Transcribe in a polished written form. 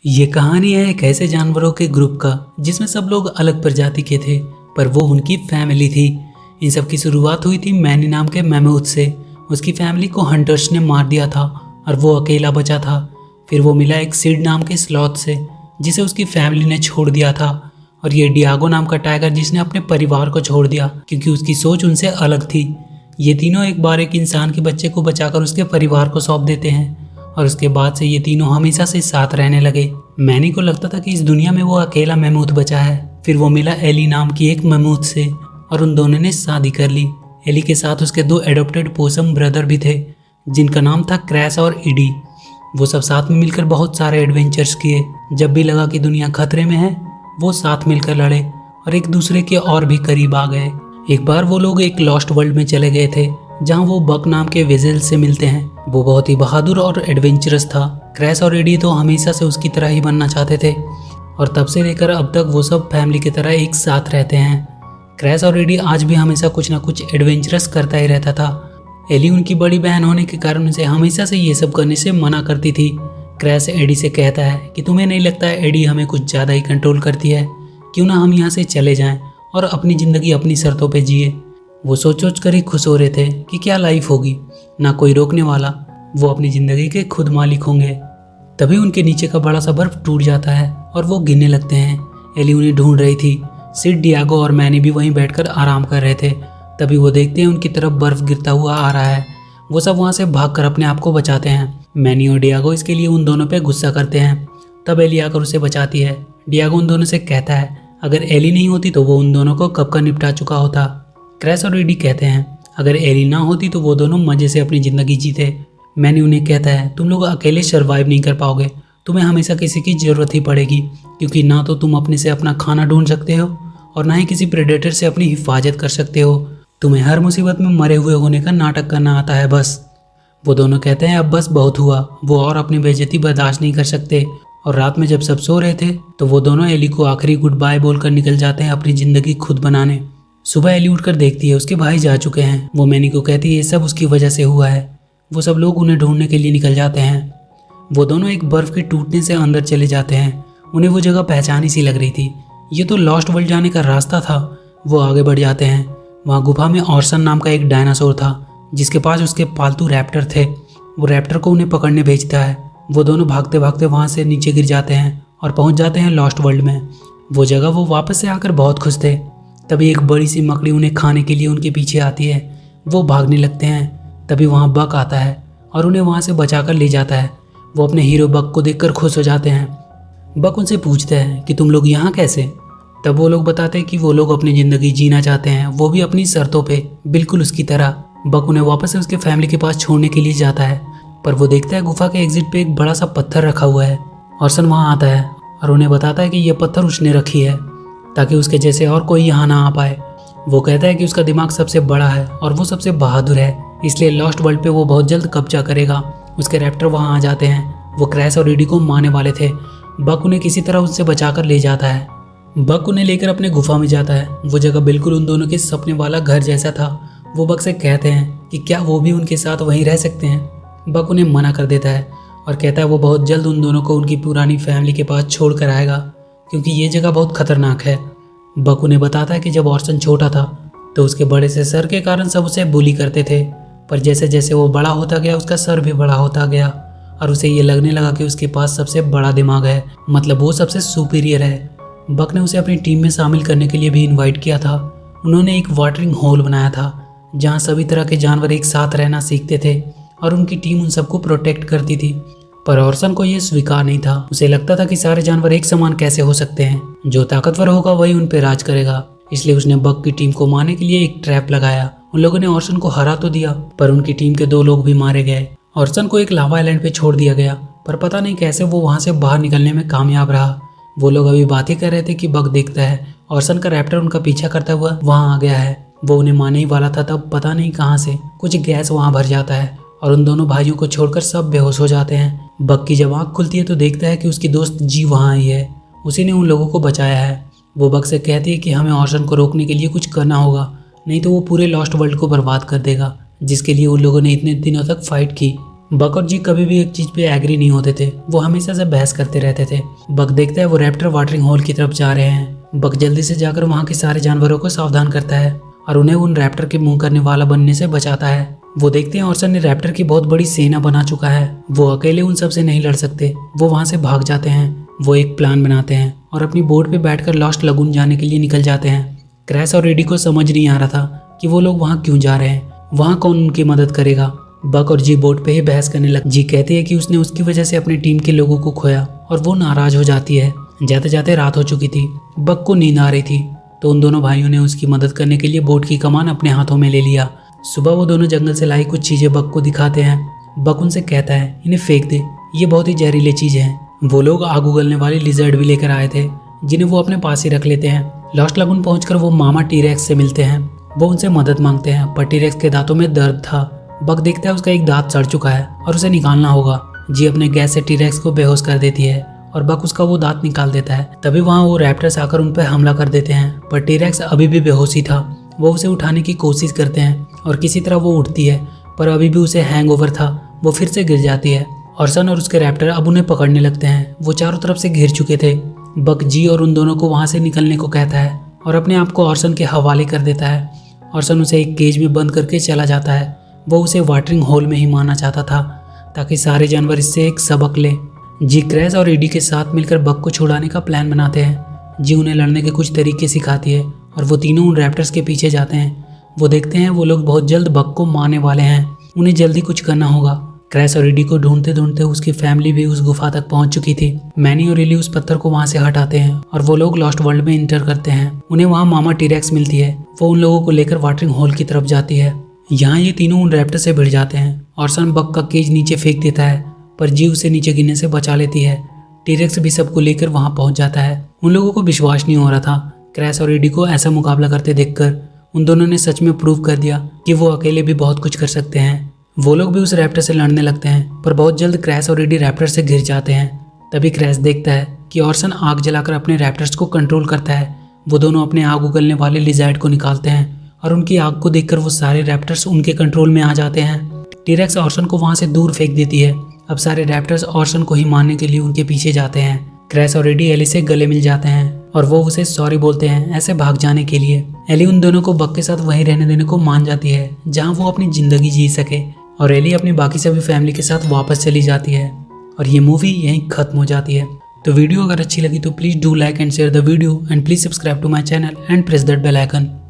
ये कहानी है एक ऐसे जानवरों के ग्रुप का जिसमें सब लोग अलग प्रजाति के थे, पर वो उनकी फैमिली थी। इन सब की शुरुआत हुई थी मैनी नाम के मैमूथ से। उसकी फैमिली को हंटर्स ने मार दिया था और वो अकेला बचा था। फिर वो मिला एक सिड नाम के स्लॉथ से जिसे उसकी फैमिली ने छोड़ दिया था, और ये डियागो नाम का टाइगर जिसने अपने परिवार को छोड़ दिया क्योंकि उसकी सोच उनसे अलग थी। ये तीनों एक बार एक इंसान के बच्चे को बचाकर उसके परिवार को सौंप देते हैं, और उसके बाद से ये तीनों हमेशा से साथ रहने लगे। मैनी को लगता था कि इस दुनिया में वो अकेला मैमूथ बचा है। फिर वो मिला एली नाम की एक मैमूथ से और उन दोनों ने शादी कर ली। एली के साथ उसके दो एडॉप्टेड पोसम ब्रदर भी थे जिनका नाम था क्रैश और इडी। वो सब साथ में मिलकर बहुत सारे एडवेंचर्स किए। जब भी लगा कि दुनिया खतरे में है वो साथ मिलकर लड़े और एक दूसरे के और भी करीब आ गए। एक बार वो लोग एक लॉस्ट वर्ल्ड में चले गए थे जहाँ वो बक नाम के वेजल से मिलते हैं। वो बहुत ही बहादुर और एडवेंचरस था। क्रैश और एडी तो हमेशा से उसकी तरह ही बनना चाहते थे, और तब से लेकर अब तक वो सब फैमिली की तरह एक साथ रहते हैं। क्रैश और एडी आज भी हमेशा कुछ ना कुछ एडवेंचरस करता ही रहता था। एली उनकी बड़ी बहन होने के कारण उसे हमेशा से ये सब करने से मना करती थी। क्रैश एडी से कहता है कि तुम्हें नहीं लगता है एडी हमें कुछ ज़्यादा ही कंट्रोल करती है? क्यों ना हम यहाँ से चले जाएं और अपनी ज़िंदगी अपनी शर्तों पे जिए। वो सोच कर ही खुश हो रहे थे कि क्या लाइफ होगी, ना कोई रोकने वाला, वो अपनी ज़िंदगी के खुद मालिक होंगे। तभी उनके नीचे का बड़ा सा बर्फ टूट जाता है और वो गिरने लगते हैं। एली उन्हें ढूंढ रही थी। सिड, डियागो और मैनी भी वहीं बैठकर आराम कर रहे थे। तभी वो देखते हैं उनकी तरफ बर्फ गिरता हुआ आ रहा है। वो सब वहाँ से भागकर अपने आप को बचाते हैं। मैनी और डियागो इसके लिए उन दोनों पे गुस्सा करते हैं। तब एली आकर उसे बचाती है। डियागो उन दोनों से कहता है अगर एली नहीं होती तो वो उन दोनों को कब का निपटा चुका होता। क्रैश और एडी कहते हैं अगर एली ना होती तो वो दोनों मज़े से अपनी ज़िंदगी जीते। मैनी उन्हें कहता है तुम लोग अकेले सर्वाइव नहीं कर पाओगे, तुम्हें हमेशा किसी की ज़रूरत ही पड़ेगी, क्योंकि ना तो तुम अपने से अपना खाना ढूंढ सकते हो और ना ही किसी प्रेडेटर से अपनी हिफाजत कर सकते हो। तुम्हें हर मुसीबत में मरे हुए होने का नाटक करना आता है बस। वो दोनों कहते हैं अब बस बहुत हुआ। वो और अपनी बेइज्जती बर्दाश्त नहीं कर सकते, और रात में जब सब सो रहे थे तो वो दोनों एली को आखिरी गुड बाय बोलकर निकल जाते हैं अपनी ज़िंदगी खुद बनाने। सुबह एली उठकर देखती है उसके भाई जा चुके हैं। वो मैनी को कहती है ये सब उसकी वजह से हुआ है। वो सब लोग उन्हें ढूंढने के लिए निकल जाते हैं। वो दोनों एक बर्फ़ के टूटने से अंदर चले जाते हैं। उन्हें वो जगह पहचानी सी लग रही थी। ये तो लॉस्ट वर्ल्ड जाने का रास्ता था। वो आगे बढ़ जाते हैं। वहाँ गुफा में ऑर्सन नाम का एक डायनासोर था जिसके पास उसके पालतू रैप्टर थे। वो रैप्टर को उन्हें पकड़ने भेजता है। वो दोनों भागते भागते वहाँ से नीचे गिर जाते हैं और पहुँच जाते हैं लॉस्ट वर्ल्ड में। वो जगह वो वापस से आकर बहुत खुश थे। तभी एक बड़ी सी मकड़ी उन्हें खाने के लिए उनके पीछे आती है। वो भागने लगते हैं। तभी वहाँ बक आता है और उन्हें वहाँ से बचाकर ले जाता है। वो अपने हीरो बक को देखकर खुश हो जाते हैं। बक उनसे पूछता है कि तुम लोग यहाँ कैसे? तब वो लोग बताते हैं कि वो लोग अपनी ज़िंदगी जीना चाहते हैं, वो भी अपनी शर्तों पे, बिल्कुल उसकी तरह। बक उन्हें वापस से उसके फैमिली के पास छोड़ने के लिए जाता है, पर वो देखता है गुफा के एग्जिट पे एक बड़ा सा पत्थर रखा हुआ है। ऑर्सन वहाँ आता है और उन्हें बताता है कि यह पत्थर उसने रखी है ताकि उसके जैसे और कोई यहाँ ना आ पाए। वो कहता है कि उसका दिमाग सबसे बड़ा है और वो सबसे बहादुर है, इसलिए लॉस्ट वर्ल्ड पे वो बहुत जल्द कब्जा करेगा। उसके रैप्टर वहाँ आ जाते हैं। वो क्रैश और एडी को मारने वाले थे। बक उन्हें किसी तरह उससे बचाकर ले जाता है। बक उन्हें लेकर अपने गुफा में जाता है। वो जगह बिल्कुल उन दोनों के सपने वाला घर जैसा था। वो बक से कहते हैं कि क्या वो भी उनके साथ वहीं रह सकते हैं। बक उन्हें मना कर देता है और कहता है वो बहुत जल्द उन दोनों को उनकी पुरानी फैमिली के पास छोड़ कर आएगा, क्योंकि ये जगह बहुत खतरनाक है। बक उन्हें बताता है कि जब ऑर्सन छोटा था तो उसके बड़े से सर के कारण सब उसे बुली करते थे, पर जैसे जैसे वो बड़ा होता गया उसका सर भी बड़ा होता गया और उसे ये लगने लगा कि उसके पास सबसे बड़ा दिमाग है, मतलब वो सबसे सुपीरियर है। बक ने उसे अपनी टीम में शामिल करने के लिए भी इन्वाइट किया था। उन्होंने एक वाटरिंग होल बनाया था जहाँ सभी तरह के जानवर एक साथ रहना सीखते थे और उनकी टीम उन सबको प्रोटेक्ट करती थी। पर ऑर्सन को यह स्वीकार नहीं था। उसे लगता था कि सारे जानवर एक समान कैसे हो सकते हैं, जो ताकतवर होगा वही उन पर राज करेगा। इसलिए उसने बक की टीम को मारने के लिए एक ट्रैप लगाया। उन लोगों ने ऑर्सन को हरा तो दिया, पर उनकी टीम के 2 लोग भी मारे गए। ऑर्सन को एक लावा आइलैंड पे छोड़ दिया गया, पर पता नहीं कैसे वो वहाँ से बाहर निकलने में कामयाब रहा। वो लोग अभी बात ही कर रहे थे कि बक देखता है ऑर्सन का रैप्टर उनका पीछा करता हुआ वहाँ आ गया है। वो उन्हें मारने ही वाला था, तब पता नहीं कहाँ से कुछ गैस वहाँ भर जाता है और उन दोनों भाइयों को छोड़कर सब बेहोश हो जाते हैं। बक की जब आँख खुलती है तो देखता है कि उसकी दोस्त जी वहाँ आई है। उसी ने उन लोगों को बचाया है। वो बक से कहती है कि हमें ऑर्सन को रोकने के लिए कुछ करना होगा, नहीं तो वो पूरे लॉस्ट वर्ल्ड को बर्बाद कर देगा, जिसके लिए उन लोगों ने इतने दिनों तक फाइट की। बक और जी कभी भी एक चीज पे एग्री नहीं होते थे, वो हमेशा से बहस करते रहते थे। बक देखता है वो रैप्टर वाटरिंग होल की तरफ जा रहे हैं। बक जल्दी से जाकर वहाँ के सारे जानवरों को सावधान करता है और उन्हें उन रैप्टर के मुंह करने वाला बनने से बचाता है। वो देखते हैं ऑर्सन ने रैप्टर की बहुत बड़ी सेना बना चुका है, वो अकेले उन सब से नहीं लड़ सकते। वो वहाँ से भाग जाते हैं। वो एक प्लान बनाते हैं और अपनी बोट पे बैठकर लॉस्ट लगून जाने के लिए निकल जाते हैं। क्रैश और एडी को समझ नहीं आ रहा था कि वो लोग वहाँ क्यों जा रहे हैं, वहाँ कौन उनकी मदद करेगा। बक और जी बोट पे ही बहस करने लग। जी कहती है कि उसने उसकी वजह से अपनी टीम के लोगों को खोया और वो नाराज हो जाती है। जाते जाते रात हो चुकी थी, बक को नींद आ रही थी, तो उन दोनों भाइयों ने उसकी मदद करने के लिए बोट की कमान अपने हाथों में ले लिया। सुबह वो दोनों जंगल से लाई कुछ चीजें बक को दिखाते हैं। बक उनसे कहता है इन्हें फेंक दे, ये बहुत ही जहरीले चीजें हैं। वो लोग आग उगलने वाली लिजर्ड भी लेकर आए थे, जिन्हें वो अपने पास ही रख लेते हैं। लॉस्ट लगून पहुंचकर वो मामा टी-रेक्स से मिलते हैं। वो उनसे मदद मांगते हैं, पर टी-रेक्स के दांतों में दर्द था। बक देखता है उसका एक दांत सड़ चुका है और उसे निकालना होगा। जी अपने गैस से टी-रेक्स को बेहोश कर देती है और बक उसका वो दांत निकाल देता है। तभी वहाँ वो रैप्टर्स आकर उन पर हमला कर देते हैं, पर टी-रेक्स अभी भी बेहोश ही था। वो उसे उठाने की कोशिश करते हैं और किसी तरह वो उठती है, पर अभी भी उसे हैंगओवर था। वो फिर से गिर जाती है। ऑर्सन और उसके रैप्टर अब उन्हें पकड़ने लगते हैं। वो चारों तरफ से घिर चुके थे। बक जी और उन दोनों को वहाँ से निकलने को कहता है और अपने आप को ऑर्सन के हवाले कर देता है। ऑर्सन उसे एक केज में बंद करके चला जाता है। वो उसे वाटरिंग होल में ही मारना चाहता था ताकि सारे जानवर इससे एक सबक ले। जी क्रैश और एडी के साथ मिलकर बक को छुड़ाने का प्लान बनाते हैं। जी उन्हें लड़ने के कुछ तरीके सिखाती है और वो तीनों उन रैप्टर्स के पीछे जाते हैं। वो देखते हैं वो लोग बहुत जल्द बक को मारने वाले हैं, उन्हें जल्दी कुछ करना होगा। क्रैश और एडी को ढूंढते ढूंढते उसकी फैमिली भी उस गुफा तक पहुंच चुकी थी। मैनी और एली उस पत्थर को वहां से हटाते हैं और वो लोग लॉस्ट वर्ल्ड में इंटर करते हैं। उन्हें वहां मामा टी-रेक्स मिलती है। वो उन लोगों को लेकर वाटरिंग होल की तरफ जाती है। यहाँ ये तीनों उन रैप्टर से भिड़ जाते हैं। ऑर्सन बक का केज नीचे फेंक देता है, पर जी उसे नीचे गिरने से बचा लेती है। टी-रेक्स भी सबको लेकर वहां पहुंच जाता है। उन लोगों को विश्वास नहीं हो रहा था। क्रैश और एडी को ऐसा मुकाबला करते देखकर उन दोनों ने सच में प्रूव कर दिया कि वो अकेले भी बहुत कुछ कर सकते हैं। वो लोग भी उस रैप्टर से लड़ने लगते हैं, पर बहुत जल्द क्रैश और एडी रैप्टर से घिर जाते हैं। तभी क्रैश देखता है कि ऑर्सन आग जलाकर अपने रैप्टर्स को कंट्रोल करता है। वो दोनों अपने आग उगलने वाले लिजर्ड को निकालते हैं और उनकी आग को देखकर वो सारे रैप्टर्स उनके कंट्रोल में आ जाते हैं। टी-रेक्स ऑर्सन को वहां से दूर फेंक देती है। अब सारे रैप्टर्स ऑर्सन को ही मारने के लिए उनके पीछे जाते हैं। क्रैश और एडी एली से गले मिल जाते हैं और वो उसे सॉरी बोलते हैं ऐसे भाग जाने के लिए। एली उन दोनों को बक के साथ वहीं रहने देने को मान जाती है जहां वो अपनी जिंदगी जी सके, और एली अपनी बाकी सभी फैमिली के साथ वापस चली जाती है और ये मूवी यहीं खत्म हो जाती है। तो वीडियो अगर अच्छी लगी तो please do like and share the video and please subscribe to my channel and press that bell icon.